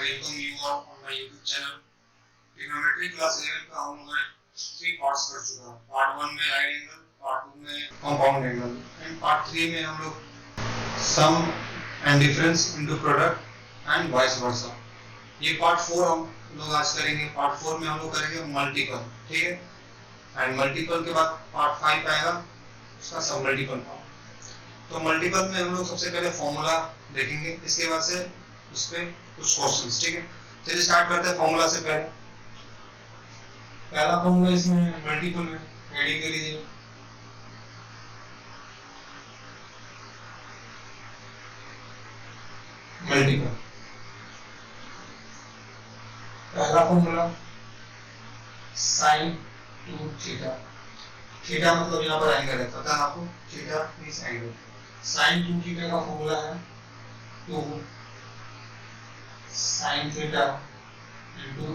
welcome you all on my YouTube channel. Trigonometry class 11 का हम लोग 3 पार्ट्स कर चुका है. पार्ट 1 में राइट एंगल, पार्ट 2 में कंपाउंड एंगल एंड पार्ट 3 में हम लोग sum and difference into product and vice versa. ये पार्ट 4 हम लोग आज करेंगे. पार्ट 4 में हम लोग करेंगे मल्टीपल, ठीक है. एंड मल्टीपल के बाद पार्ट 5 आएगा उसका सब मल्टीपल पार्ट. तो मल्टीपल में हम लोग सबसे पहले फॉर्मूला देखेंगे, इसके बाद से उस पे कुछ क्वेश्चंस, ठीक है. चलिए स्टार्ट करते हैं फॉर्मूला से. पहला फॉर्मूला इसमें मल्टीपल में रेडी कर लीजिए. मल्टीपल पहला फॉर्मूला sin 2 थीटा. थीटा मतलब यहाँ पर एंगल है, पता है आपको. Theta is angle. sin 2 theta का फॉर्मूला है 2 sin थीटा इनटू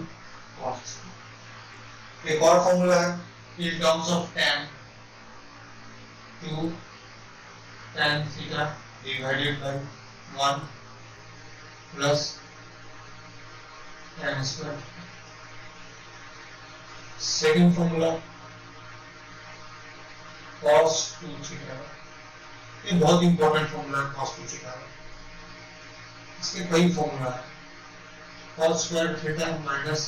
cos. एक और फॉर्मूला है in terms of tan 2 tan theta divided by 1 plus tan square. Second formula cos 2 theta. ये बहुत इंपॉर्टेंट फॉर्मूला है cos 2 थीटा. इसके कई फॉर्मूला है. cos square theta minus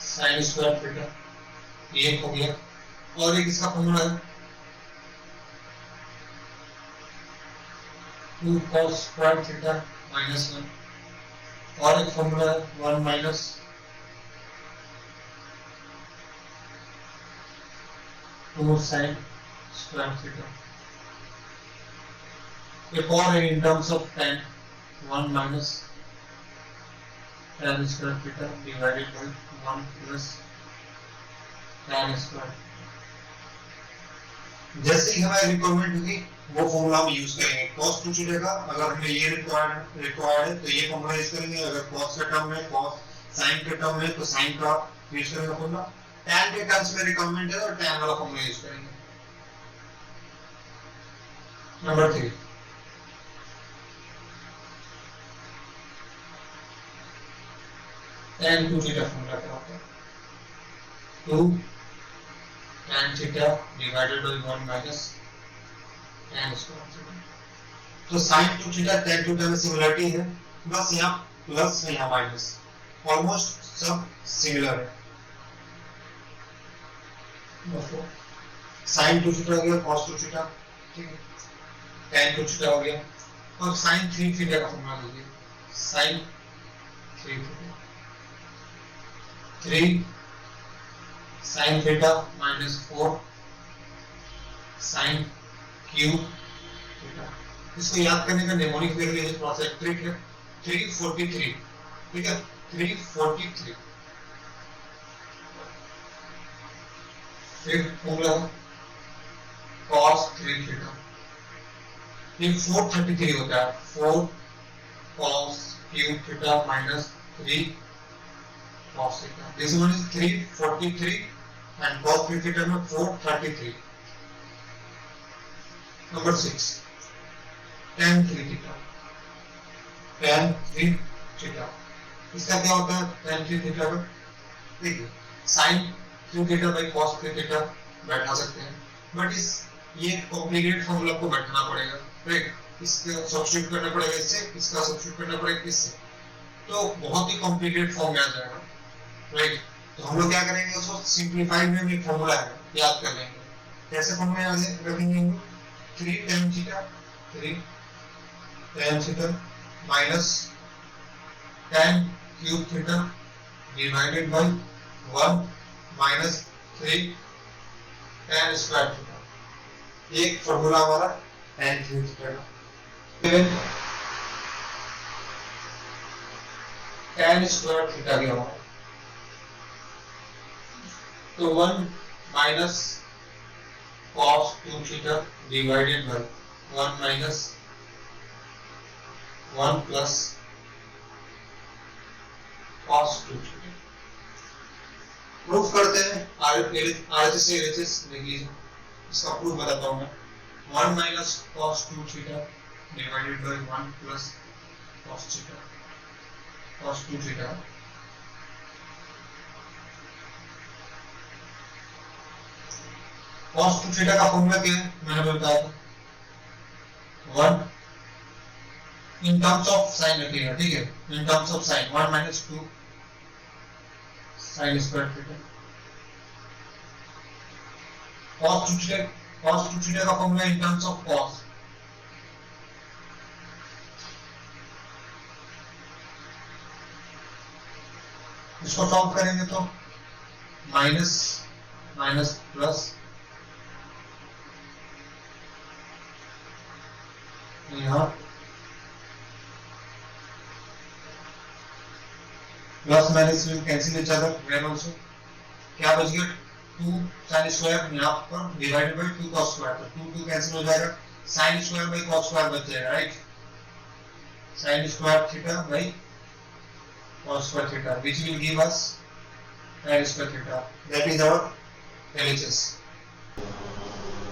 sin square theta, ये हो गया. और एक इसका फॉर्मूला है 2 cos स्क्वायर थीटा माइनस 1. और एक फॉर्मूला है 1 माइनस 2 sin स्क्वायर थीटा. एक और है in terms of tan 1 minus tan square theta divided by 1 plus tan square. जैसे ही हमारी रिक्वायरमेंट होगी वो फॉर्मूला हम यूज करेंगे. cos 2 थीटा का अगर हमें ये रिक्वायर्ड है तो ये फॉर्मूला यूज करेंगे. अगर cos के टर्म में cos, sin के टर्म में तो sin का यूज करेंगे फॉर्मूला. tan के टर्म्स में रिक्वायरमेंट है तो tan वाला फॉर्मूला यूज करेंगे. नंबर 3 tan 2 थीटा फॉर्मूला क्या होता है 2 tan theta divided by 1 minus tan square theta. तो sin 2 थीटा tan थीटा में सिमिलरिटी है, बस यहाँ प्लस है यहाँ माइनस. ऑलमोस्ट सब सिमिलर है. sin 2 थीटा हो गया cos 2 थीटा, ठीक है. tan 2 थीटा हो गया. और sin 3 थीटा का फॉर्मूला लीजिए. sin 3 theta 3 sin theta minus 4 sin cube theta. इसको याद करने का नेमोनिक देख लीजिए, थोड़ा सा ट्रिक है. 343, ठीक है. 343 फिर फॉर्मूला cos 3 थीटा. ये 433 होता है. 4 cos cube theta minus 3 cos theta. This one is 343 and cos 3 theta में 433. Number 6 tan 3 theta. tan 3 theta. इसका क्या होता है tan 3 theta का? देखिए sin 3 theta by cos 3 theta बैठा सकते हैं, बट ये कॉम्प्लिकेटेड फॉर्मूला को बैठाना पड़ेगा, राइट. इसका सब्स्टिट्यूट करना पड़ेगा इससे, इसका सब्स्टिट्यूट करना पड़ेगा इससे, तो बहुत ही कॉम्प्लिकेटेड फॉर्म में आ जाएगा, राइट. तो हम लोग क्या करेंगे उसको सिंपलीफाइड में एक फॉर्मूला है याद कर लेंगे. कैसे फॉर्मूला याद रखेंगे? 3 tan theta minus tan cube theta divided by 1 minus 3 tan square theta. एक फॉर्मूला हमारा tan क्यूब थीटा का. tan स्क्वायर थीटा भी हमारा तो 1 minus cos 2 theta divided by 1 minus 1 plus cos 2 theta. Proof करते हैं. RHS से LHS लिख लीजिए. इसका प्रूफ बताता हूं मैं. 1 minus cos 2 theta divided by 1 plus cos theta. cos 2 theta cos 2 theta का फॉर्मूला क्या है मैंने बताया था 1 इन टर्म्स ऑफ साइन रखिएगा ठीक है in terms of sine 1 minus 2 sine square theta cos 2 theta का formula in terms of cos इसको सॉल्व करेंगे तो माइनस माइनस प्लस यहाँ plus minus will cancel each other where also क्या बच गया 2 sin स्क्वायर यहाँ पर डिवाइडेड बाय 2 cos स्क्वायर तो 2 कैंसिल हो जाएगा sin square by cos square बच जाएगा right sin square theta by cos square theta which will give us sin square theta that is our LHS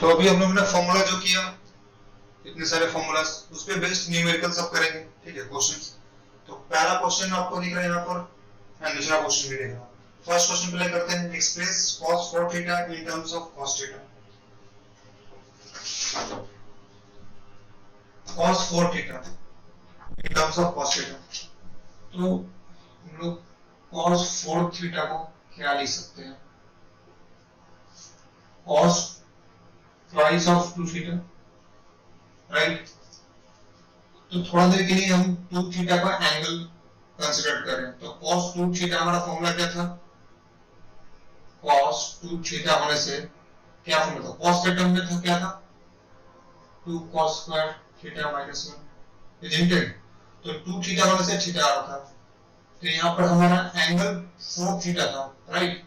तो अभी हम लोग ने फॉर्मूला जो किया इतने सारे फॉर्मूलास उस पे बेस्ड न्यूमेरिकल सब करेंगे ठीक है क्वेश्चंस तो पहला क्वेश्चन आपको दिख रहा है यहाँ पर एंड दूसरा क्वेश्चन भी देगा फर्स्ट क्वेश्चन पहले करते हैं express cos 4 theta in terms of cos theta cos 4 theta in terms of cos theta तो हम लोग cos 4 थीटा को क्या लिख सकते हैं cos twice of 2 theta right तो थोड़ा देर के लिए हम 2 थीटा का एंगल कंसीडर करें तो cos 2 थीटा हमारा फॉर्मूला क्या था cos 2 थीटा होने से क्या फॉर्मूला था cos के टर्म में था क्या था 2 cos square theta minus 1 isn't it तो 2 थीटा होने से थीटा आ रहा था तो यहाँ पर हमारा एंगल 4 थीटा था राइट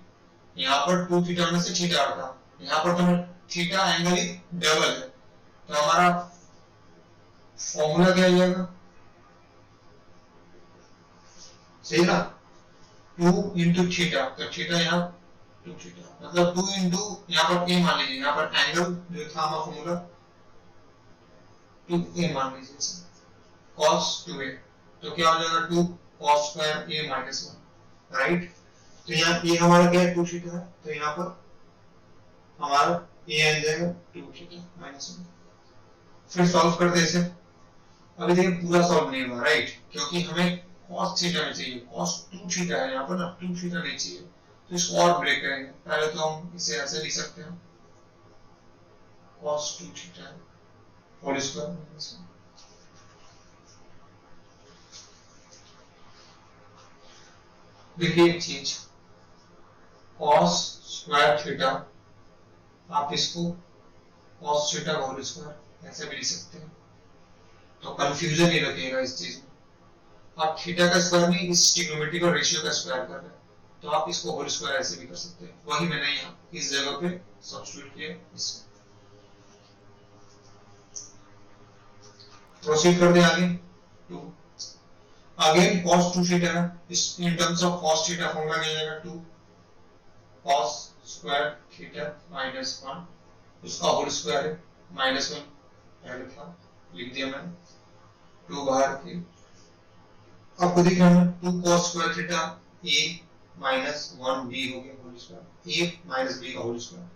यहाँ पर 2 थीटा होने से थीटा आ रहा था यहाँ पर तो थीटा एंगल ही डबल है तो हमारा फॉर्मूला क्या आ जाएगा सही ना 2 into थीटा तो थीटा यहाँ 2 थीटा मतलब 2 into यहाँ पर a मान लीजिए यहाँ पर एंगल जो था हमारा फॉर्मूला 2a मान लीजिए cos 2a तो क्या हो जाएगा 2 cos square a minus 1 right तो यहाँ a हमारा क्या है 2 थीटा है तो यहाँ पर हमारा a आ जाएगा 2 थीटा minus 1 फिर सॉल्व करते हैं इसे अभी देखिए पूरा सॉल्व नहीं हुआ राइट क्योंकि हमें cos थीटा में चाहिए cos 2 थीटा है यहाँ पर ना 2 थीटा नहीं चाहिए तो इसको और ब्रेक करेंगे पहले तो हम इसे ऐसे लिख सकते हैं cos 2 थीटा होल स्क्वायर देखिए एक चीज cos स्क्वायर थीटा आप इसको cos थीटा होल स्क्वायर ऐसे भी लिख सकते हैं तो कंफ्यूजन नहीं रखिएगा इस चीज में आप थीटा का स्क्वायर नहीं इस ट्रिग्नोमेट्रिक रेशियो का स्क्वायर कर रहे हैं तो आप इसको होल स्क्वायर ऐसे भी कर सकते हैं वही मैंने यहाँ इस जगह पे सब्स्टिट्यूट किया इसको प्रोसीड कर दे आगे 2 अगेन cos 2 थीटा है इस इन terms of cos theta formula क्या आएगा 2 cos स्क्वायर थीटा माइनस 1 उसका होल स्क्वायर है माइनस 1 पहले था लिख दिया मैंने 2 बाहर की आपको दिख रहा है 2 cos square theta a minus 1 b हो गया whole square a minus b का होल स्क्वायर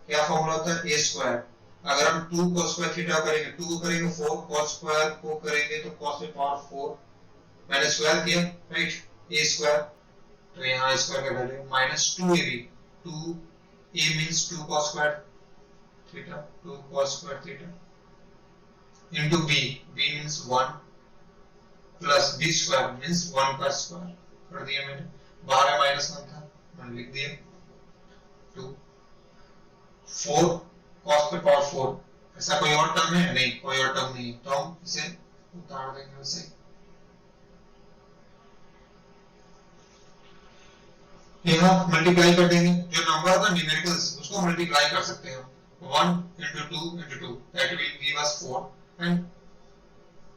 क्या फॉर्मूला होता है a स्क्वायर अगर हम 2 cos स्क्वायर थीटा करेंगे 2 को करेंगे 4 cos स्क्वायर को करेंगे तो cos की पावर 4 मैंने स्क्वायर किया राइट a स्क्वायर तो यहाँ स्क्वायर का value minus 2ab 2a means 2 cos square theta 2 cos square theta into b means 1 plus b square means 1 का स्क्वायर कर दिया मैंने बाहर है माइनस 1 था मैंने लिख दिया 2 4 cos पे पावर 4 ऐसा कोई और टर्म है नहीं कोई और टर्म नहीं तो हम इसे उतार देंगे वैसे यहाँ मल्टीप्लाई कर देंगे जो नंबर था न्यूमेरिकल्स उसको मल्टीप्लाई कर सकते हैं 1 into 2 into 2 that will give us 4 and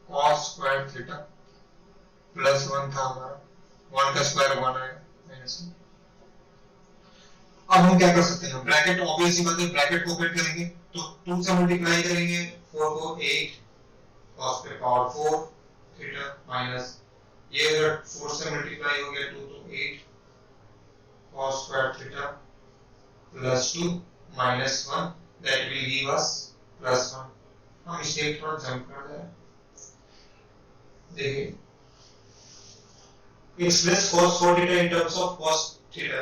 cos square theta plus 1 था हमारा 1 का स्क्वायर 1 आएगा माइनस 1 अब हम क्या कर सकते हैं ब्रैकेट ऑब्वियसली बात है ब्रैकेट को ओपन करेंगे तो 2 से मल्टीप्लाई करेंगे 4 को 8 cos पे पावर 4 थीटा माइनस ये अगर 4 से मल्टीप्लाई हो गया 2 तो 8 cos square theta plus 2 minus 1 that will give us plus 1. हम स्टेप थोड़ा जंप कर रहे हैं, देखिए express cos 4 theta in terms of cos theta,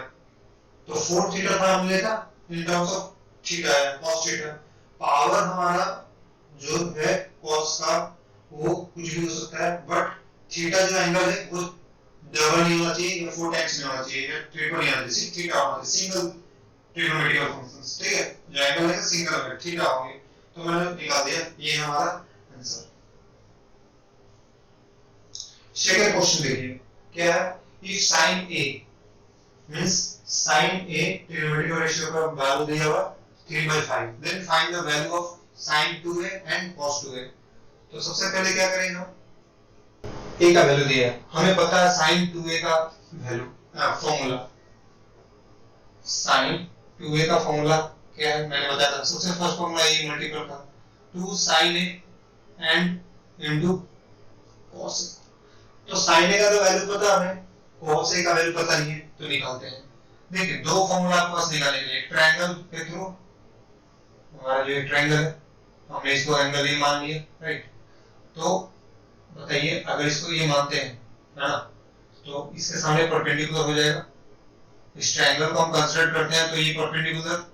तो 4 theta था हमने देखा in terms of theta है cos theta, पावर हमारा जो है cos का वो कुछ भी हो सकता है, बट थीटा जो एंगल है वो डबल नहीं होना चाहिए या 4 टाइम्स नहीं होना चाहिए या ट्रिपल नहीं होना चाहिए, थीटा होना चाहिए, सिंगल ट्रिग्नोमेट्रिक फंक्शंस, ठीक है, जो एंगल है सिंगल है थीटा होंगे, तो मैंने निकाल दिया, ये हमारा आंसर। सेकंड क्वेश्चन देखिए क्या है, if sin a means sin a trigonometric ratio का वैल्यू दिया हुआ 3/5, then find the value of sin 2a and cos 2a। तो सबसे पहले क्या करेंगे हम, a का वैल्यू दिया है, हमें पता है sin 2a का वैल्यू फॉर्मूला, sin 2a का फॉर्मूला क्या है मैंने बताया था, सबसे फर्स्ट फॉर्मूला ये मल्टीपल का 2 sin a and into cos a, तो sin a का तो वैल्यू पता है, cos a का वैल्यू पता नहीं है, तो निकालते हैं। देखिए दो फॉर्मूला आपके पास निकालेंगे, एक ट्रायंगल के थ्रू, हमारा जो ट्रायंगल है हमने इसको एंगल ए मान लिया, राइट, तो बताइए अगर इसको ये मानते हैं है ना, तो इसके सामने परपेंडिकुलर हो जाएगा, इस ट्रायंगल को हम कंसीडर करते हैं तो ये perpendicular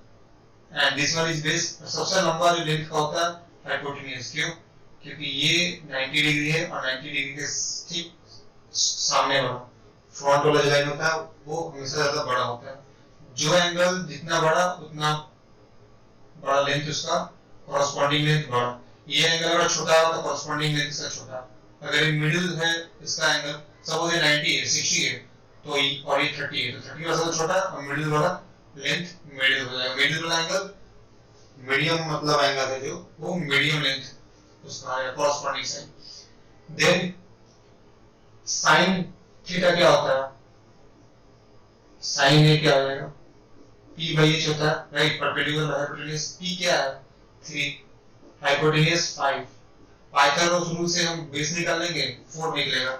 and this one is base, सबसे लंबा जो लेंथ का होता है हाइपोटेन्यूज, क्यों, क्योंकि ये 90 डिग्री है और 90 डिग्री के ठीक सामने वाला फ्रंट वाला जो लाइन होता है वो हमेशा ज्यादा बड़ा होता है, जो एंगल जितना बड़ा उतना बड़ा लेंथ उसका कॉरस्पॉन्डिंग लेंथ बड़ा, ये एंगल अगर छोटा हो तो कॉरस्पॉन्डिंग लेंथ इसका छोटा, अगर ये मिडिल है इसका एंगल सपोज ये 90 है 60 है तो और ये 30 है तो 30 वाला छोटा और मिडिल वाला लेंथ मिडिल हो जाएगा, मिडिल वाला एंगल मीडियम मतलब एंगल है जो वो मीडियम लेंथ उसका है corresponding sine. Then sin theta क्या होता है, sin a क्या हो जाएगा p/h होता है, राइट, परपेंडिकुलर हाइपोटेन्यूज p क्या है 3, हाइपोटेन्यूज 5, पाइथागोरस रूल से हम बेस निकाल लेंगे 4 निकलेगा,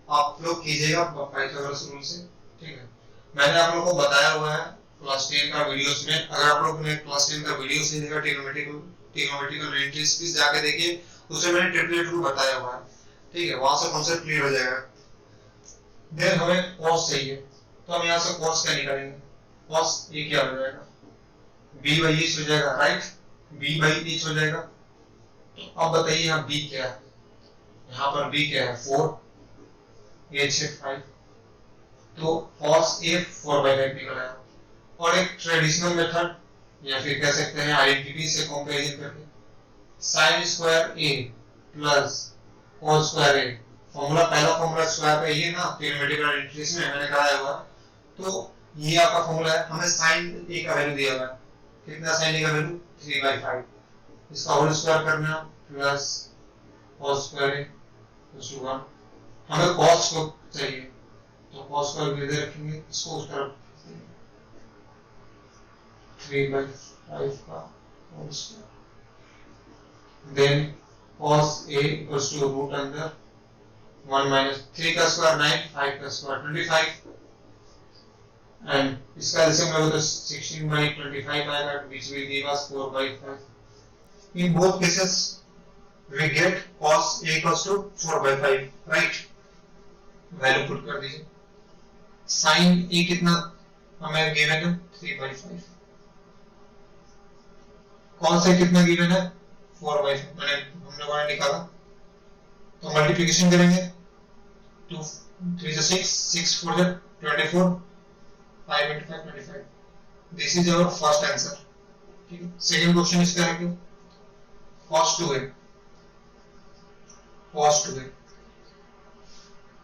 आप लोग कीजिएगा पाइथागोरस रूल से, ठीक है, मैंने आप लोगों को बताया हुआ है क्लास 10 का वीडियोस में, अगर आप लोगों ने क्लास 10 का वीडियो से देखा ट्रिग्नोमेट्रिकल रेंजेस प्लीज जाके देखिए, उसमें मैंने ट्रिपलेट रूल बताया हुआ है, ठीक है, वहां से कॉन्सेप्ट क्लियर हो जाएगा। देन हमें cos चाहिए, तो हम यहां से cos क्या निकालेंगे, cos ये क्या हो जाएगा b/h हो जाएगा, राइट, b/h हो जाएगा, तो अब बताइए यहाँ b क्या है, यहाँ पर b क्या है 4, h है 5, तो cos a 4/5 निकल आया, और एक ट्रेडिशनल मेथड या फिर कह सकते हैं आइडेंटिटी से कंपैरिजन करके sin square a plus cos square a, formula पहला फॉर्मूला स्क्वायर का ये ना ट्रिग्नोमेट्रिकल आइडेंटिटीज में मैंने कराया हुआ, तो ये आपका फॉर्मूला है, हमें sin a का वैल्यू दिया हुआ है, कितना sin a का वैल्यू 3/5, इसका होल स्क्वायर करना plus cos square a plus 1, हमें cos को चाहिए तो cos को इधर रखेंगे, इसको उस तरफ 3/5 का whole square, then cos a equals to root under 1 minus 3 का स्क्वायर 9, 5 का स्क्वायर 25, एंड इसका एलसीएम लोगे तो 16/25 आएगा, which will give us 4/5. In both cases we get cos a equals to 4/5, right, value put कर दीजिए, sin a कितना हमें गिवन है 3/5, cos a कितना गिवन है 4/5, मैंने हम लोगों ने निकाला, तो मल्टीप्लिकेशन करेंगे 2 3 से 6 6 4 से 24 5 into 5 25, this is our first answer, ठीक है, सेकंड क्वेश्चन इसका है cos 2a,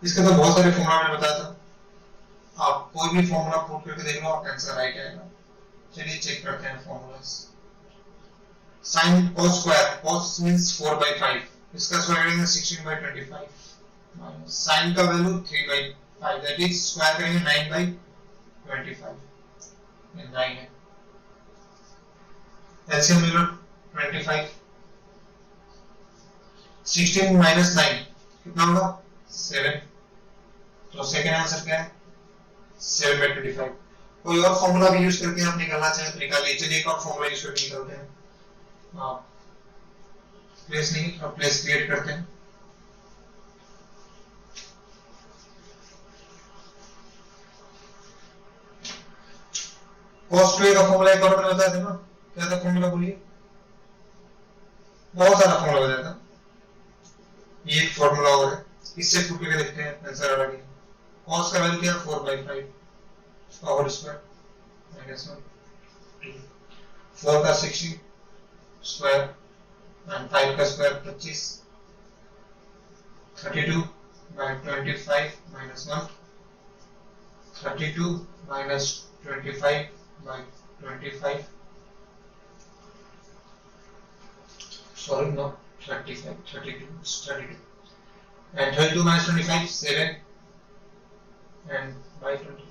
इसका तो बहुत सारे फॉर्मूला मैंने बताया था, आप कोई भी फॉर्मूला पुट करके देख लो आपका आंसर राइट आएगा। चलिए चेक करते हैं formulas, sin cos square, cos means 4/5, इसका स्क्वायर करेंगे 16/25 माइनस sin का वैल्यू 3/5, दैट इज स्क्वायर करेंगे 9/25, ये 9 है, एलसीएम ले लो 25, 16 minus 9 कितना होगा 7, तो सेकंड आंसर क्या है 7/25। कोई और फॉर्मूला भी यूज करके आप निकालना चाहें तो निकाल लीजिए। चलिए एक और फॉर्मूला यूज करके निकालते हैं। आप प्लेस नहीं, आप प्लेस क्रिएट करते हैं। cos 2a का फॉर्मूला एक और मैंने बताया था ना, क्या था फॉर्मूला बोलिए। बहुत सारा फॉर्मूला बताया था, ये एक फॉर्मूला और है, इससे प्रूव करके देखते हैं आंसर आ गया। cos का वैल्यू क्या है 4/5 उसका होल स्क्वायर माइनस 1 4 का 60 स्क्वायर एंड 5 का square 25 32/25 minus 1 32 minus 25/25 sorry no 35 32 32 and 32 minus 25 7 and by 25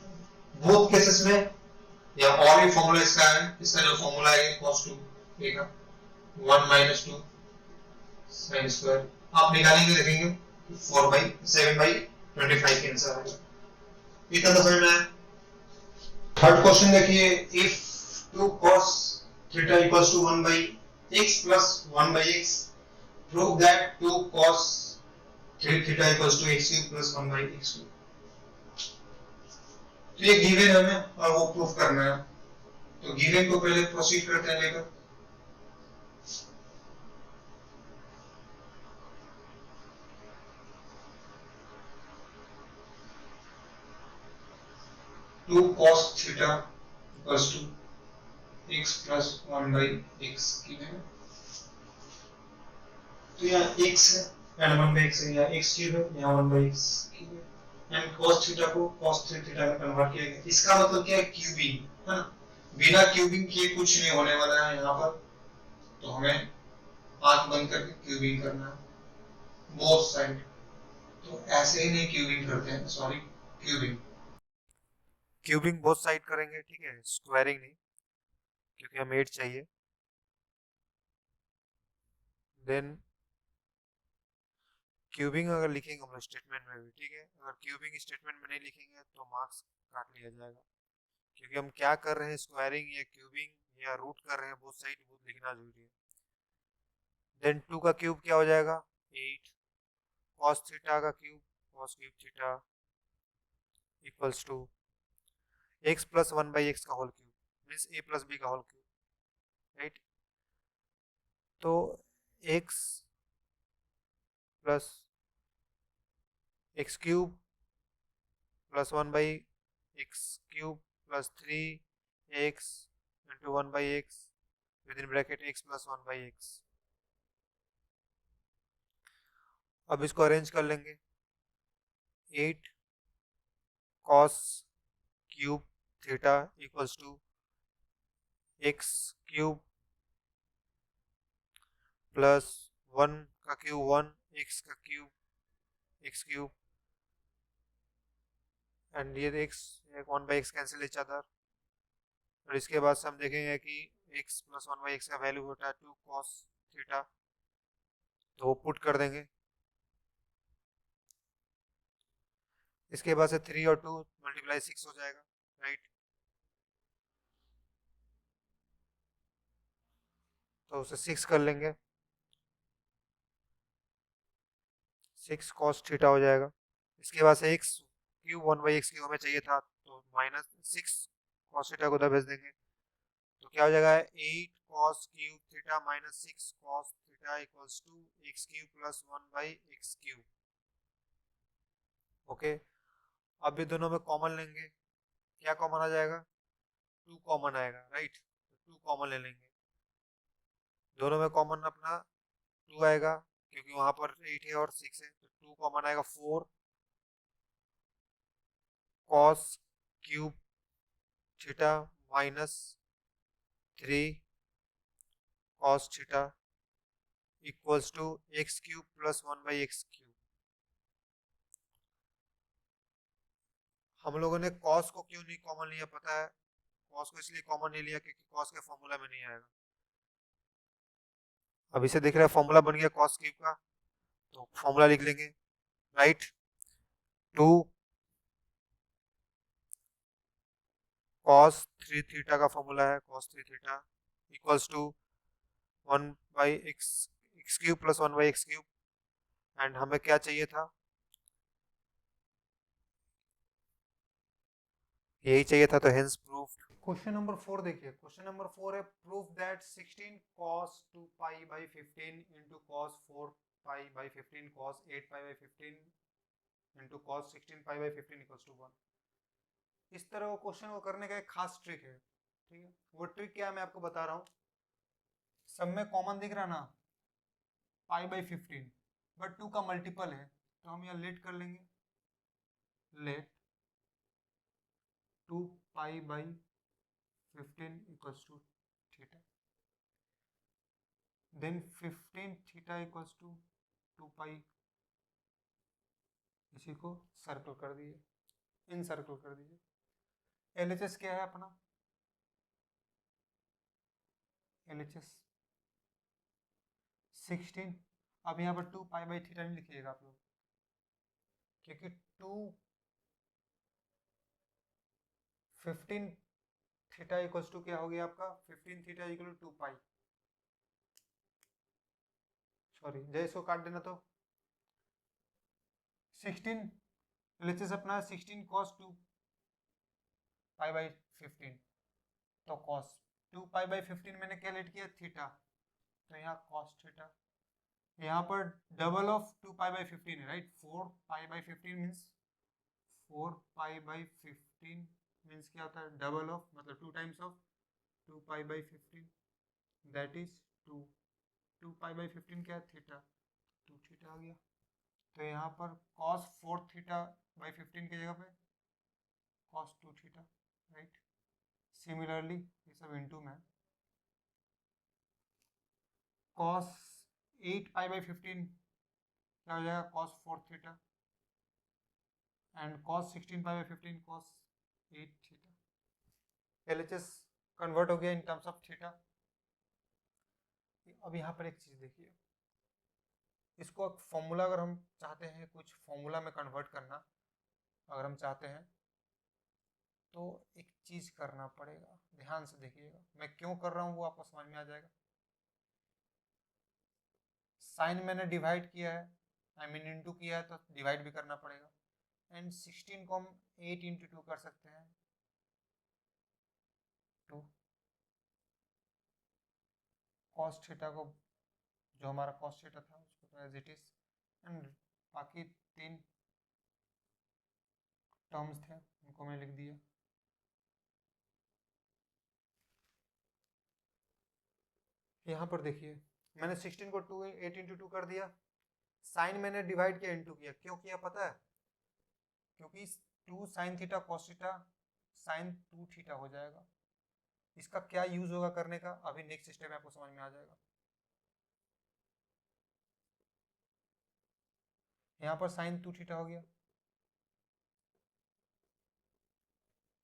both cases में या और भी फॉर्मूला इसका है, इसका जो फॉर्मूला है cos 2 का 1 minus 2 sin स्क्वायर आप निकालेंगे देखेंगे 7/25 के आंसर आएगा। इतना तो समझ में आया। थर्ड क्वेश्चन देखिए, if 2 cos theta equals to 1 by x plus 1 by x, prove that 2 cos theta equals to x cube plus 1 by x cube। तो ये गिवन है हमें और वो प्रूफ करना है, तो गिवन को पहले प्रोसीड करते हैं लेकर। Two cos theta equals to x plus 1 by x given है, तो यहाँ x है एंड 1 by x है, यहाँ x क्यूब है, यहाँ 1 by x क्यूब है एंड cos थीटा को cos थीटा में कन्वर्ट किया गया। इसका मतलब क्या है क्यूबिंग है ना, बिना क्यूबिंग किए कुछ नहीं होने वाला है यहाँ पर, तो हमें आंख बंद करके क्यूबिंग करना है बोथ साइड। तो ऐसे ही नहीं क्यूबिंग करते हैं, सॉरी क्यूबिंग बोथ साइड करेंगे, ठीक है, स्क्वायरिंग नहीं, क्योंकि हमें 8 चाहिए। देन क्यूबिंग अगर लिखेंगे हम स्टेटमेंट में भी, ठीक है, अगर क्यूबिंग स्टेटमेंट में नहीं लिखेंगे तो मार्क्स काट लिया जाएगा, क्योंकि हम क्या कर रहे हैं स्क्वायरिंग या क्यूबिंग या रूट कर रहे हैं बोथ साइड, वो लिखना जरूरी है। देन 2 का क्यूब क्या हो जाएगा 8 cos थीटा का cube cos cube theta equals to x plus 1 by x का whole cube means a plus b का होल क्यूब, राइट। तो x plus x cube plus 1 by x cube plus 3x into 1 by x within bracket x plus 1 by x. अब इसको arrange कर लेंगे, 8 cos cube theta equals to x cube plus 1 का cube 1 x का cube x cube and ये x 1 by x cancel each other. और इसके बाद से हम देखेंगे कि x प्लस 1 बाई एक्स का वैल्यू होता है 2 cos थीटा, तो वो पुट कर देंगे। इसके बाद से 3 और 2 मल्टीप्लाई 6 हो जाएगा, राइट। तो उसे 6 कर लेंगे, 6 cos थीटा हो जाएगा। इसके बाद से x cube 1 by x cube हमें चाहिए था, तो माइनस 6 cos थीटा को उधर भेज देंगे, तो क्या हो जाएगा 8 cos cube theta minus 6 cos theta equals to x cube plus 1 by x cube. Okay, अब ये दोनों में कॉमन लेंगे, क्या कॉमन आ जाएगा 2 कॉमन आएगा, राइट। तो 2 कॉमन ले लेंगे, दोनों में कॉमन अपना 2 आएगा क्योंकि वहां पर 8 है और 6 है, तो 2 कॉमन आएगा 4 cos cube theta minus 3 cos theta equals to x cube plus 1 by x cube. हम लोगों ने cos को क्यों नहीं कॉमन लिया पता है, cos को इसलिए कॉमन नहीं लिया क्योंकि cos के फॉर्मूला में नहीं आएगा। अब इसे देख रहे हैं फॉर्मूला बन गया cos क्यूब का, तो फॉर्मूला लिख लेंगे, राइट। 2 cos 3 थीटा का फॉर्मूला है cos 3 theta equals to 1 by x cube plus 1 by x cube, and हमें क्या चाहिए था, यही चाहिए था, तो हेंस प्रूफ। क्वेश्चन नंबर 4 देखिए, क्वेश्चन नंबर 4 है proof that 16 cos 2 pi by 15 into cos 4 pi by 15 cos 8 pi by 15 into cos 16 pi by 15 equals to 1। इस तरह वो क्वेश्चन को करने का एक खास ट्रिक है, ठीक है। वो ट्रिक क्या है मैं आपको बता रहा हूँ। सब में कॉमन दिख रहा ना पाई बाई 15, बट 2 का मल्टीपल है, तो हम यहाँ लेट कर लेंगे, let 2 pi by 15 equals to theta, then 15 theta equals to 2 pi, इसी को सर्कल कर दिए, इन सर्कल कर दीजिए। एलएचएस क्या है अपना, एलएचएस 16। अब यहाँ पर 2 पाई बाई थीटा नहीं लिखिएगा आप लोग, क्योंकि 15 थीटा इक्वल्स टू क्या हो गया आपका, 15 theta equal to 2 pi, sorry जय इसको काट देना, तो 16 एलएचएस अपना 16 cos 2 पाई बाई 15, तो cos 2 पाई बाई 15 मैंने क्या लेट किया, थीटा, तो यहाँ cos थीटा, यहाँ पर डबल ऑफ 2 पाई बाई 15 है, right. 4 pi by 15 means 4 pi by 15 means क्या होता है, डबल ऑफ, मतलब 2 times of 2 pi by 15, that is 2। 2 pi by 15 क्या है, थीटा, 2 थीटा आ गया। तो यहाँ पर cos 4 थीटा बाई 15 की जगह पे cos 2 थीटा, राइट। सिमिलरली ये सब इनटू में cos 8 पाई बाई 15 क्या हो जाएगा, cos 4 theta, and cos 16 pi by 15 cos 8 theta. LHS convert हो गया इन टर्म्स ऑफ थीटा। अब यहाँ पर एक चीज देखिए, इसको फॉर्मूला अगर हम चाहते हैं कुछ फॉर्मूला में कन्वर्ट करना, अगर हम चाहते हैं तो एक चीज करना पड़ेगा, ध्यान से देखिएगा, मैं क्यों कर रहा हूँ वो आपको समझ में आ जाएगा। साइन मैंने डिवाइड किया है, आई मीन इंटू किया है, तो डिवाइड भी करना पड़ेगा, एंड 16 को हम 8 इंटू 2 कर सकते हैं, 2 कॉस थीटा को, जो हमारा कॉस थीटा था उसको तो एज इट इज, एंड बाकी 3 टर्म्स थे उनको मैं लिख दिया। यहाँ पर देखिए मैंने 16 को 8 इंटू 2 कर दिया, साइन मैंने डिवाइड किया इंटू किया, क्यों किया पता है, क्योंकि 2 sine theta cos theta sine 2 theta हो जाएगा। इसका क्या यूज होगा करने का, अभी नेक्स्ट स्टेप में आपको समझ में आ जाएगा। यहाँ पर साइन 2 थीटा हो गया,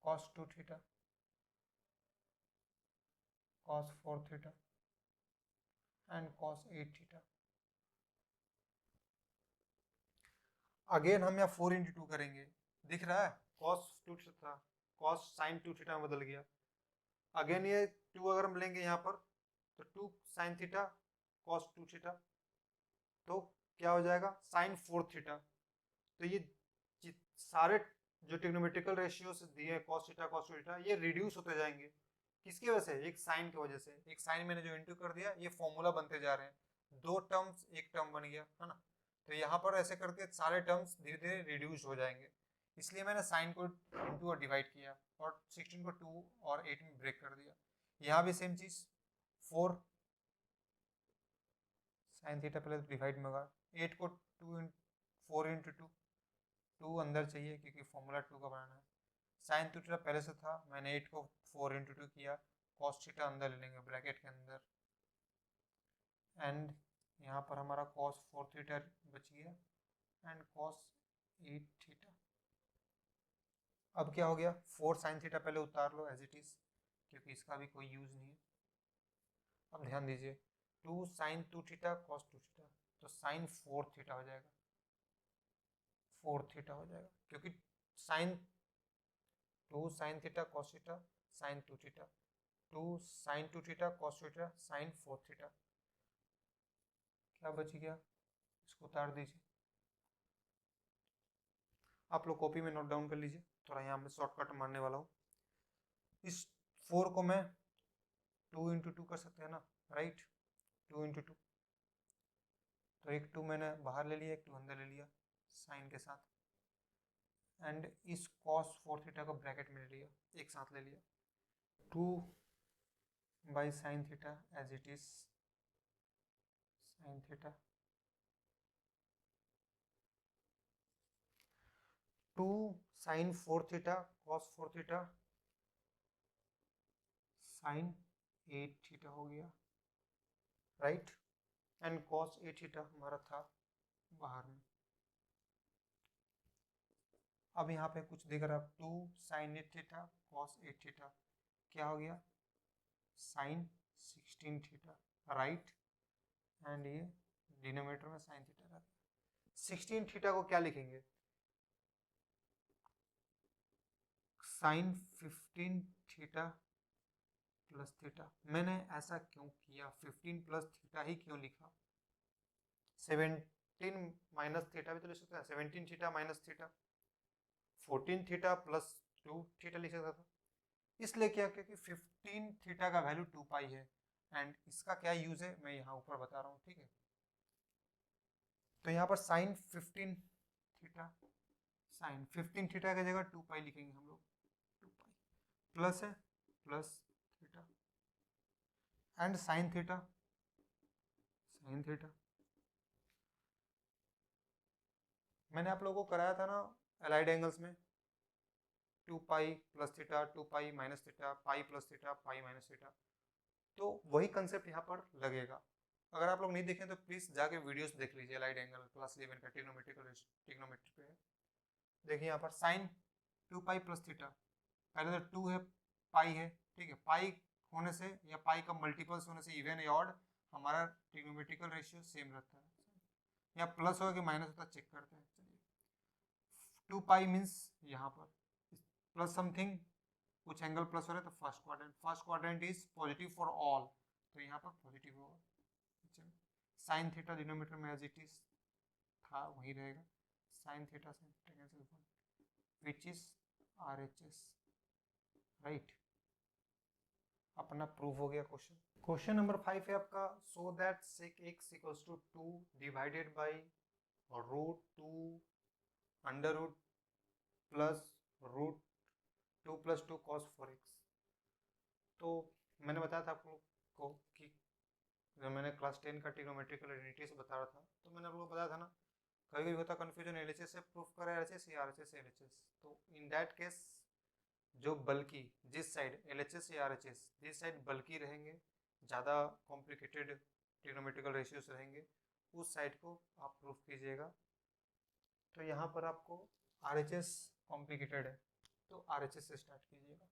cos 2 theta, cos 4 theta, and cos 8 theta. Again हम यहाँ 4 इंटू 2 करेंगे, दिख रहा है cos 2 theta cos sine 2 theta में बदल गया। अगेन ये 2 अगर हम लेंगे यहाँ पर, तो 2 साइन थीटा कॉस 2 थीटा, तो क्या हो जाएगा, साइन 4 थीटा। तो ये सारे जो ट्रिग्नोमेट्रिकल रेशियोज दिए हैं कॉस थीटा कॉस 2 थीटा, ये रिड्यूस होते जाएंगे, किसकी वजह से, एक साइन की वजह से। एक साइन मैंने जो इंटू कर दिया, ये फॉर्मूला बनते जा रहे हैं, 2 टर्म्स एक टर्म बन गया है ना। तो यहाँ पर ऐसे करके सारे टर्म्स धीरे धीरे रिड्यूस हो जाएंगे, इसलिए मैंने साइन को इंटू और डिवाइड किया, और 16 को 2 और 8 में ब्रेक कर दिया। यहाँ भी सेम चीज, 4 साइन थीटा पहले डिवाइड में होगा, 8 को 4 इंटू 2, 2 अंदर चाहिए क्योंकि फॉर्मूला 2 का बनाना है। साइन थीटा पहले से था, मैंने 8 को 4 इंटू 2 किया, कॉस थीटा अंदर ले लेंगे ब्रैकेट के अंदर, एंड यहाँ पर हमारा कॉस 4 थीटा बच गया, एंड कॉस 8 थीटा। अब क्या हो गया, 4 साइन थीटा पहले उतार लो एज इट इज, क्योंकि इसका भी कोई यूज नहीं है। अब ध्यान दीजिए, 2 साइन 2 थीटा कॉस 2 थीटा, तो साइन 4 थीटा हो जाएगा, 4 थीटा हो जाएगा, क्योंकि sine 2 sine theta cos theta sine 2 theta, 2 sine 2 theta cos theta sine 4 theta. क्या बच गया, इसको उतार दीजिए, आप लोग कॉपी में नोट डाउन कर लीजिए, थोड़ा यहाँ मैं शॉर्टकट मारने वाला हूँ। इस 4 को मैं 2 इंटू 2 कर सकते हैं ना, राइट, 2 इंटू 2, तो एक 2 मैंने बाहर ले लिया, एक 2 अंदर ले लिया साइन के साथ, एंड इस कॉस 4 थीटा को ब्रैकेट में ले लिया, एक साथ ले लिया, 2 by sine theta as it is sine theta, 2 sine 4 theta cos 4 theta sine 8 theta हो गया, राइट, एंड कॉस 8 थीटा हमारा था बाहर में। अब यहाँ पे कुछ दिख रहा है, 2 साइन 8 थीटा कॉस 8 थीटा क्या हो गया, साइन 16 थीटा, राइट, एंड ये डिनोमिनेटर में साइन थीटा रह गया। 16 थीटा को क्या लिखेंगे, साइन 15 थीटा प्लस थीटा। मैंने ऐसा क्यों किया, 15 प्लस थीटा ही क्यों लिखा, 17 माइनस थीटा भी तो लिख सकते हैं, 17 theta minus theta, 14 theta plus 2 theta लिख सकता था। इसलिए क्या, क्योंकि 15 थीटा का वैल्यू 2 पाई है, एंड इसका क्या यूज है मैं यहाँ ऊपर बता रहा हूँ, ठीक है। तो यहाँ पर साइन 15 थीटा, साइन 15 थीटा की जगह 2 पाई लिखेंगे हम लोग, 2 पाई प्लस है plus theta, and sign theta, sine theta मैंने आप लोगों को कराया था ना एलाइड एंगल्स में, 2 pi plus theta, 2 pi minus theta, pi plus theta, pi minus theta, तो वही कंसेप्ट यहाँ पर लगेगा। अगर आप लोग नहीं देखें तो प्लीज जाके वीडियोस देख लीजिए, एलाइड एंगल क्लास 11 का ट्रिग्नोमेट्री पे है। देखिए यहाँ पर साइन 2 पाई प्लस थीटा, पहले तो 2 है, पाई है, ठीक है, पाई होने से या पाई का मल्टीपल्स होने से इवन या ऑड हमारा ट्रिग्नोमेट्रिकल रेशियो सेम रहता है, या प्लस होगा कि माइनस होता है चेक करते हैं। चलिए 2 पाई मीन्स यहाँ पर प्लस समथिंग, कुछ एंगल प्लस हो रहा है तो first quadrant is positive for all, तो यहाँ पर पॉजिटिव होगा। साइन थीटा डिनोमिनेटर में एज इट इज था वही रहेगा, sine theta sine theta cancel, which is RHS, right. अपना प्रूव हो गया क्वेश्चन। क्वेश्चन नंबर 5 है आपका, so that sec x equals to 2 divided by root 2 under root plus root 2 plus 2 cos 4x। तो मैंने बताया था आप लोग को कि जब मैंने क्लास 10 का ट्रिग्नोमेट्रिकल यूनिटीज बता रहा था, तो मैंने आप लोग को बताया था ना, कभी कभी होता कन्फ्यूजन LHS से प्रूफ करें RHS या RHS से LHS, तो इन दैट केस जो बल्कि जिस साइड LHS या RHS जिस साइड बल्कि रहेंगे, ज़्यादा कॉम्प्लिकेटेड ट्रिग्नोमेट्रिकल रेशियोज रहेंगे, उस साइड को आप प्रूफ कीजिएगा। तो यहाँ पर आपको RHS कॉम्प्लिकेटेड है तो RHS से स्टार्ट कीजिएगा,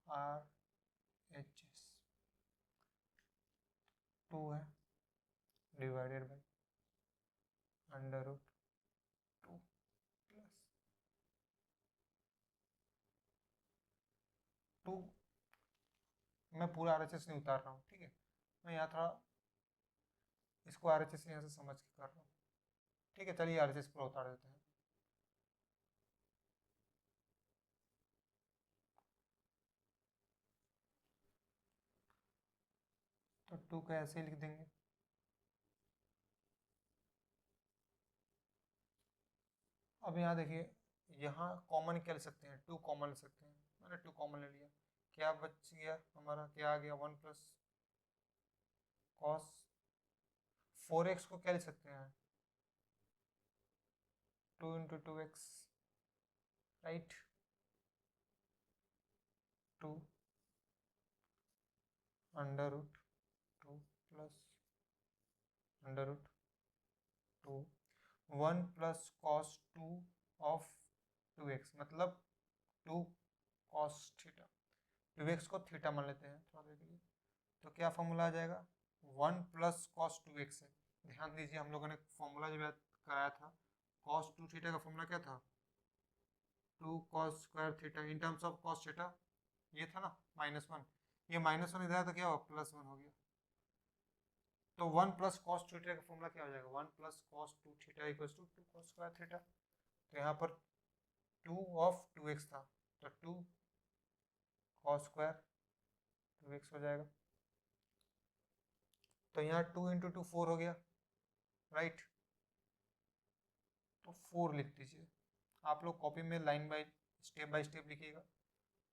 RHS 2 है divided by under root 2 plus 2, मैं पूरा RHS नहीं उतार रहा हूँ, ठीक है, मैं यहाँ थोड़ा इसको RHS यहाँ से समझ के कर रहा हूँ, ठीक है। चलिए RHS पूरा उतार देते हैं। तो 2 का ऐसे ही लिख देंगे, अब यहाँ देखिए, यहाँ कॉमन क्या ले सकते हैं, 2 कॉमन ले सकते हैं, मैंने 2 कॉमन ले लिया, क्या बच गया हमारा, क्या आ गया 1 प्लस कॉस 4x को क्या ले सकते हैं, 2 into 2x, right, 2 under root 2 plus under root 2 1 plus cos 2 of 2x, मतलब 2 कॉस थीटा, 2x को थीटा मान लेते हैं थोड़ा देर के लिए, तो क्या फॉर्मूला आ जाएगा, 1 प्लस कॉस 2x है। ध्यान दीजिए हम लोगों ने फॉर्मूला जब याद कराया था, कॉस 2 थीटा का फॉर्मूला क्या था, 2 cos square theta in terms of cos theta ये था ना -1, ये -1 इधर तो क्या हुआ +1 हो गया। तो 1 प्लस कॉस थीटा का फॉर्मूला क्या हो जाएगा, 1 plus cos 2 theta equals to 2 cos square theta. तो यहाँ पर 2 ऑफ 2x था, तो 2 कॉस स्क्वायर 2x हो जाएगा। तो यहाँ 2 इंटू 2 4 हो गया, राइट। तो 4 लिख दीजिए। आप लोग कॉपी में लाइन बाय स्टेप लिखिएगा,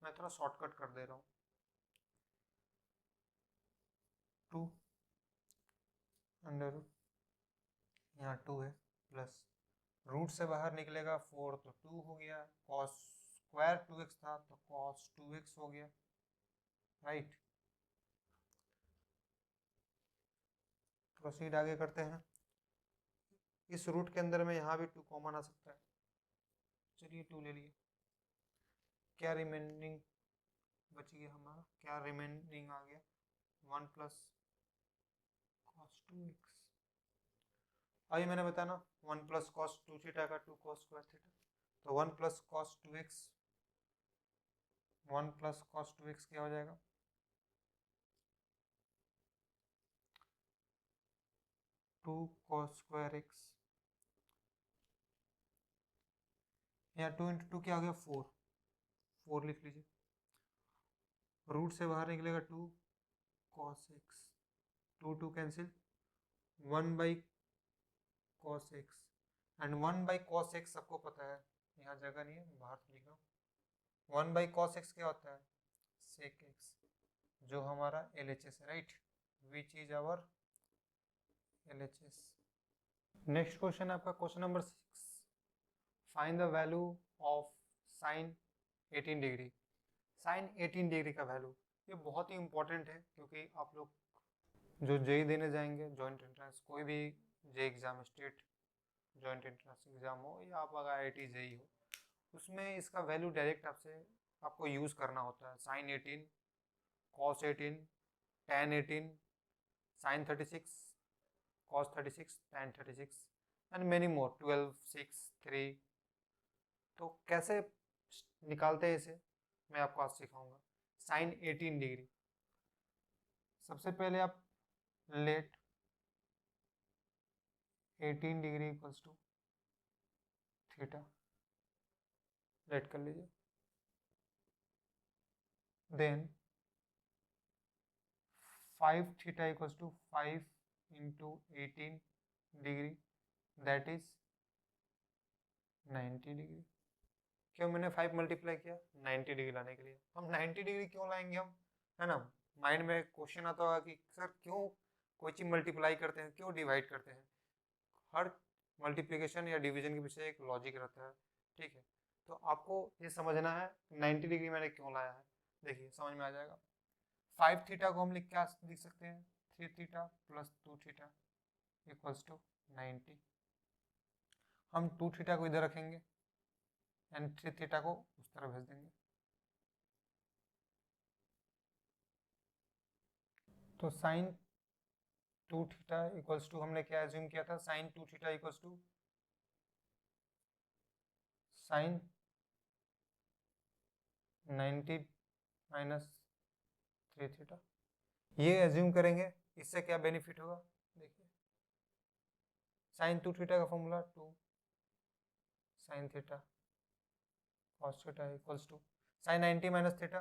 मैं थोड़ा शॉर्टकट कर दे रहा हूँ। 2 अंडर रूट, यहाँ 2 है, प्लस रूट से बाहर निकलेगा 4 तो 2 हो गया, कॉस स्क्वायर 2x था तो कॉस 2x हो गया, राइट। प्रोसीड आगे करते हैं। इस रूट के अंदर में यहाँ भी 2 कॉमन आ सकता है, चलिए 2 ले लिए। क्या रिमेनिंग बच गया हमारा, क्या रिमेनिंग आ गया, 1 प्लस कॉस 2x। अभी मैंने बताया ना 1 प्लस कॉस 2 थीटा का 2 कॉस स्क्वायर थीटा, तो 1 plus cos 2x, 1 plus cos 2x क्या हो जाएगा, 2 कॉस स्क्वायर x। यहाँ 2 इंटू 2 क्या हो गया 4, 4 लिख लीजिए। रूट से बाहर निकलेगा 2 cos x, 2 2 cancel, 1 by cos x, and 1 by cos x सबको पता है, यहाँ जगह नहीं है बाहर तो लिख रहा हूँ। 1 बाई कॉस x क्या होता है, सेक x, जो हमारा LHS है, right, which is our LHS। Next question आपका question number 6, find the value of sine 18 degree. Sine 18 degree का वैल्यू, ये बहुत ही इंपॉर्टेंट है, क्योंकि आप लोग जो जेई देने जाएंगे, जॉइंट एंट्रेंस, कोई भी J exam, state joint entrance exam हो या आप अगर IIT जेई हो, उसमें इसका वैल्यू डायरेक्ट आपको यूज़ करना होता है। Sine 18, cos 18, tan 18, sine 36, cos 36, tan 36 and many more, 12, 6, 3। तो कैसे निकालते हैं इसे, मैं आपको आज सिखाऊंगा। साइन 18 डिग्री, सबसे पहले आप let 18 degree equals to theta let कर लीजिए, then 5 theta equals to 5 into 18 degree, that is 90 degree. क्यों मैंने 5 मल्टीप्लाई किया, 90 डिग्री लाने के लिए। हम 90 डिग्री क्यों लाएंगे हम, है ना। माइंड में क्वेश्चन आता होगा कि सर क्यों कोई चीज मल्टीप्लाई करते हैं, क्यों डिवाइड करते हैं। हर मल्टीप्लिकेशन या डिवीजन के पीछे एक लॉजिक रहता है, ठीक है। तो आपको ये समझना है 90 डिग्री मैंने क्यों लाया है, देखिए समझ में आ जाएगा। 5 थीटा को हम क्या लिख सकते हैं, 3 theta plus 2 theta equals to 90। हम 2 थीटा को इधर रखेंगे एंड 3 थीटा को उस तरह भेज देंगे। तो साइन 2 थीटा इक्वल्स टू, हमने क्या एज्यूम किया था, sine 2 theta equals to sine 90 minus 3 theta, ये एज्यूम करेंगे। इससे क्या बेनिफिट होगा, देखिए साइन 2 थीटा का formula 2 sine theta cos theta equals to sine 90 minus theta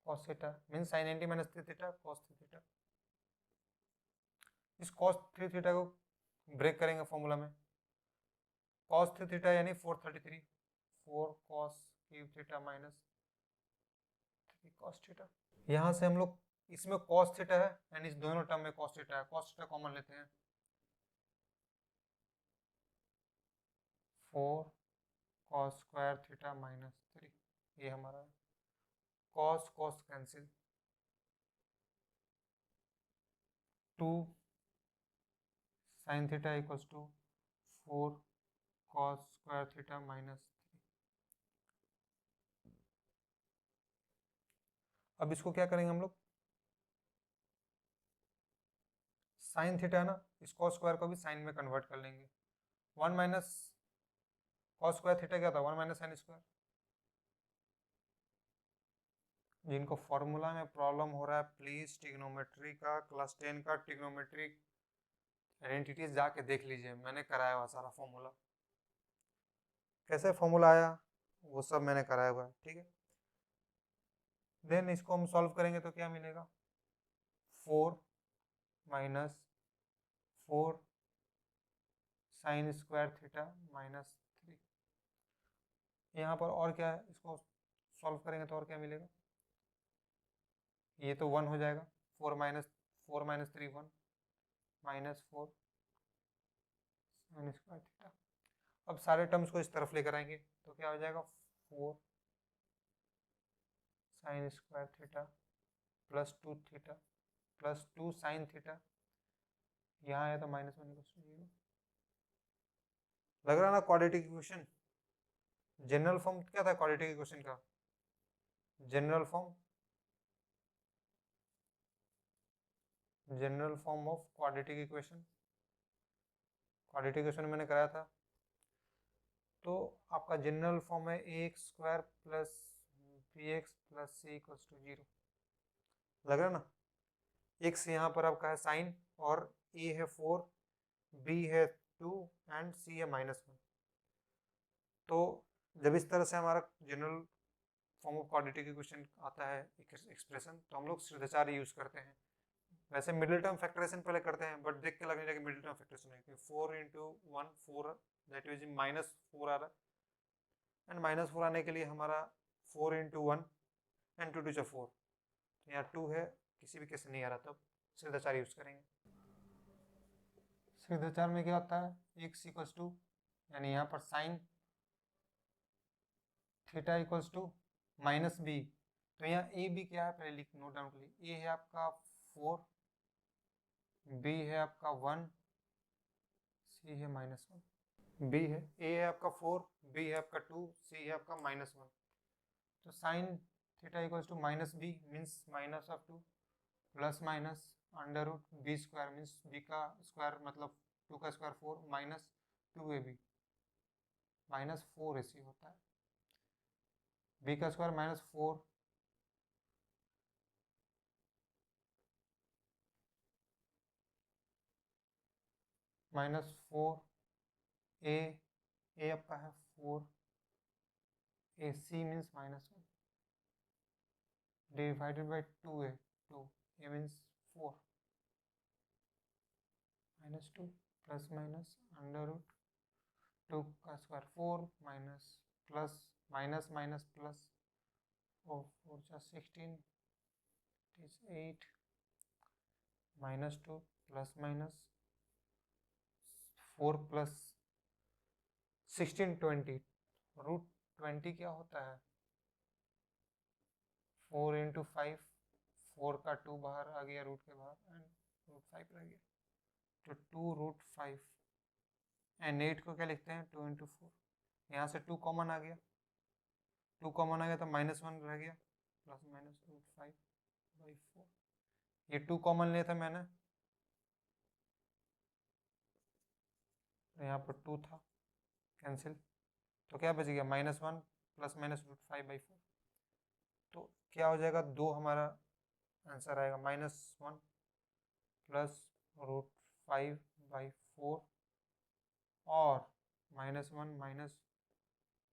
cos theta, mean sine 90 minus 3 theta cos 3 theta. इस कॉस 3 थीटा को break करेंगे फॉर्मूला में, कॉस 3 थीटा यानी 433, 4 cos cube theta minus 3 cos theta. यहाँ से हम लोग, इसमें कॉस थीटा है एंड इस दोनों टर्म में कॉस थीटा है, कॉस थीटा कॉमन लेते हैं, 4 कॉस स्क्वायर थीटा माइनस 3, ये हमारा है। Cos cos cancel, 2 sine theta equals to 4 cos square theta minus 3। अब इसको क्या करेंगे हम लोग, साइन थीटा है ना, इस कॉस स्क्वायर को भी साइन में कन्वर्ट कर लेंगे। 1 माइनस कॉस स्क्वायर थीटा क्या था, 1 माइनस साइन स्क्वायर, जिनको फॉर्मूला में प्रॉब्लम हो रहा है प्लीज ट्रिग्नोमेट्री का क्लास 10 का ट्रिग्नोमेट्रिक आइडेंटिटीज जाके देख लीजिए, मैंने कराया हुआ सारा फॉर्मूला, कैसे फॉर्मूला आया वो सब मैंने कराया हुआ है, ठीक है। देन इसको हम सॉल्व करेंगे तो क्या मिलेगा, 4 minus 4 sign square theta minus 3। यहाँ पर और क्या है, इसको सॉल्व करेंगे तो और क्या मिलेगा, ये तो 1 हो जाएगा, 4 minus 3 1 minus 4 sign square theta. अब सारे टर्म्स को इस तरफ लेकर आएंगे तो क्या हो जाएगा, 4 sign square theta plus 2 theta plus 2 sine theta, यहाँ आया तो -1 = 0। लग रहा ना क्वाड्रेटिक इक्वेशन। जनरल फॉर्म क्या था क्वाड्रेटिक इक्वेशन का, general form of quadratic equation, quadratic equation मैंने कराया था। तो आपका जनरल फॉर्म है ax² plus bx plus c = 0। लग रहा है ना, x यहाँ पर आपका है साइन और a है 4, b है 2 एंड c है -1। तो जब इस तरह से हमारा general form of quadratic equation आता है एक्सप्रेशन, तो हम लोग सिद्धाचार्य यूज करते हैं। वैसे मिडिल टर्म फैक्टराइजेशन पहले करते हैं, बट देख के लगने लगे मिडिल टर्म फैक्टराइजेशन है, 4 × 1 4 दैट इज -4 आ रहा है, एंड -4 आने के लिए हमारा 4 × 1 एंड 2 2 4, तो यहाँ 2 है, किसी भी केस नहीं आ रहा, तब सिद्धाचार्य यूज करेंगे। सिद्धाचार्य में क्या होता है, x = यानी यहाँ पर साइन थीटा = -b, तो यहाँ ए बी क्या है पहले लिख नोट डाउन कर लीजिए, ए है आपका 4, बी है आपका 1, सी है -1, बी है ए है आपका 4, बी है आपका 2, सी है आपका -1। तो sine theta = -b means -2 plus minus √b² means b का स्क्वायर मतलब 2 का स्क्वायर 4 माइनस 2ab -4ac होता है, b का स्क्वायर -4 -4 a आपका है 4 ac means -1 divided by 2a 2 a means 4 -2 plus minus √2 का square 4 minus plus minus minus plus 4 4 × 16 is 8 -2 plus minus 4 plus 16 20 √20 क्या होता है 4 × 5 4 का 2 बाहर आ गया रूट के बाहर एंड √5 रह गया, तो 2√5 एंड 8 को क्या लिखते हैं 2 × 4, यहाँ से 2 कॉमन आ गया, 2 कॉमन आ गया तो -1 रह गया प्लस माइनस √5/4, ये 2 कॉमन लिया था मैंने, तो यहाँ पर 2 था कैंसिल, तो क्या बच गया -1 प्लस माइनस √5/4, तो क्या हो जाएगा 2 हमारा आंसर आएगा -1 प्लस √5/4 और -1 माइनस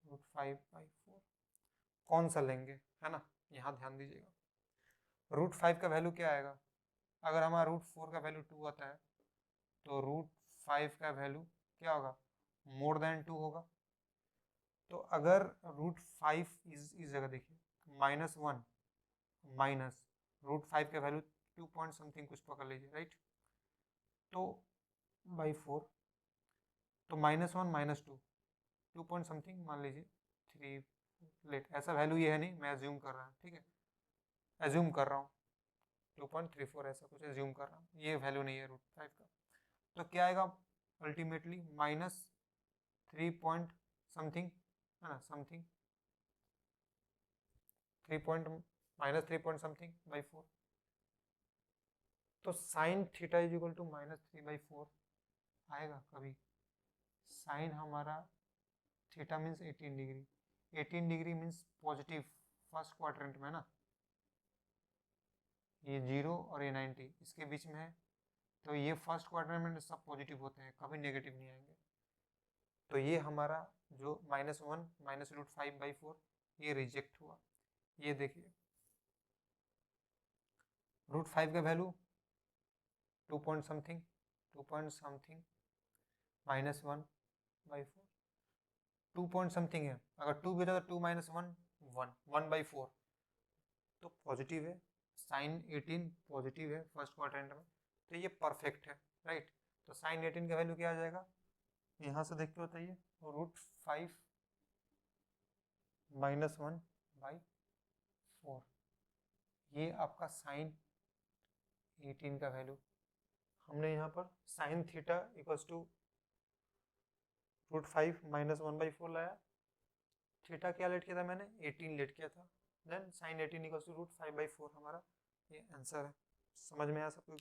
√5/4, कौन सा लेंगे है ना, यहाँ ध्यान दीजिएगा। √5 का वैल्यू क्या आएगा, अगर हमारा √4 का वैल्यू 2 आता है तो √5 का वैल्यू क्या होगा मोर देन 2 होगा, तो अगर √5 इस जगह देखिए -1 माइनस √5 का वैल्यू 2 पॉइंट समथिंग कुछ पकड़ लीजिए राइट, तो /4, तो -1 -2 2 पॉइंट समथिंग मान लीजिए 3 लेट, ऐसा वैल्यू ये है नहीं, मैं एज्यूम कर रहा हूँ, ठीक है एज्यूम कर रहा हूँ 2.34 ऐसा कुछ एज्यूम कर रहा हूँ, ये वैल्यू नहीं है √5 का, तो क्या आएगा अल्टीमेटली -3 पॉइंट समथिंग है ना, समथिंग 3 पॉइंट -3 पॉइंट समथिंग/4, तो साइन थीटा = -3/4 आएगा कभी, साइन हमारा theta means 18 degree, 18 degree means positive first quadrant में ना, ये 0 और ये 90 इसके बीच में है, तो ये फर्स्ट क्वाड्रेंट में सब पॉजिटिव होते हैं, कभी नेगेटिव नहीं आएंगे। तो ये हमारा जो -1 -√5/4 ये रिजेक्ट हुआ। ये देखिए √5 का value 2 point something -1/4 2 point something है। अगर 2 भी था तो 2 - 1 1/4 तो पॉजिटिव है। साइन 18 पॉजिटिव है फर्स्ट क्वाड्रेंट में, तो ये परफेक्ट है, राइट। तो साइन 18 का वैल्यू क्या आ जाएगा, यहाँ से देख के बताइए, √5 - 1/4 ये आपका साइन 18 का वैल्यू। हमने यहाँ पर साइन थीटा इक्वल्स टू √5 - 1/4 लाया। थीटा क्या लेट किया था मैंने, 18 लेट किया था। देन साइन 18 इक्वल्स टू √5/4 हमारा ये आंसर है। समझ में आया सबको?